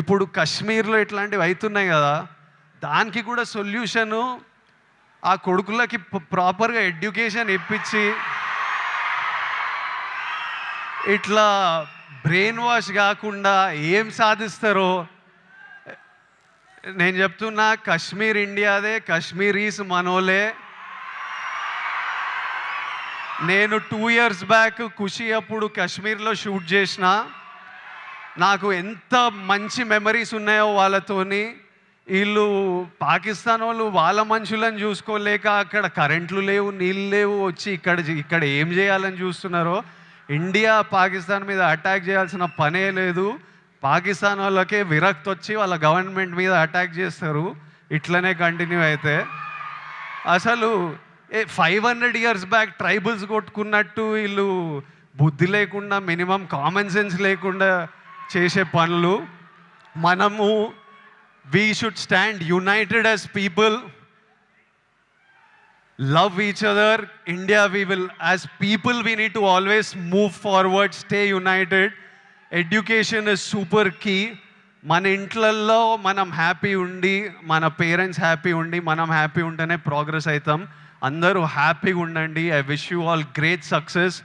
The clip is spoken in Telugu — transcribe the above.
ఇప్పుడు కశ్మీర్లో ఇట్లాంటివి అవుతున్నాయి కదా, దానికి కూడా సొల్యూషను ఆ కొడుకులకి ప్రాపర్గా ఎడ్యుకేషన్ ఇప్పించి ఇట్లా బ్రెయిన్ వాష్ కాకుండా ఏం సాధిస్తారో నేను చెప్తున్నా. కశ్మీర్ ఇండియాదే, కశ్మీరీస్ మనోలే. నేను 2 years బ్యాక్ ఖుషి అప్పుడు కాశ్మీర్లో షూట్ చేసిన. నాకు ఎంత మంచి మెమరీస్ ఉన్నాయో వాళ్ళతోని. వీళ్ళు పాకిస్తాన్ వాళ్ళు వాళ్ళ మనుషులను చూసుకోలేక అక్కడ కరెంట్లు లేవు, నీళ్ళు లేవు, వచ్చి ఇక్కడ ఏం చేయాలని చూస్తున్నారో. ఇండియా పాకిస్తాన్ మీద అటాక్ చేయాల్సిన పనే లేదు. పాకిస్తాన్ వాళ్ళకే విరక్తి వచ్చి వాళ్ళ గవర్నమెంట్ మీద అటాక్ చేస్తారు. ఇట్లనే కంటిన్యూ అయితే అసలు 500 years బ్యాక్ ట్రైబల్స్ కొట్టుకున్నట్టు వీళ్ళు బుద్ధి లేకుండా, మినిమం కామన్ సెన్స్ లేకుండా చేసే పనులు. మనము we should stand united as people, love each other. India, we will, as people, we need to always move forward, stay united. Education is super key. మన ఇంట్లల్లో మనం హ్యాపీ ఉండి, మన పేరెంట్స్ హ్యాపీ ఉండి, మనం హ్యాపీ ఉంటేనే ప్రోగ్రెస్ అవుతాం. అందరూ హ్యాపీగా ఉండండి. I wish you all great success.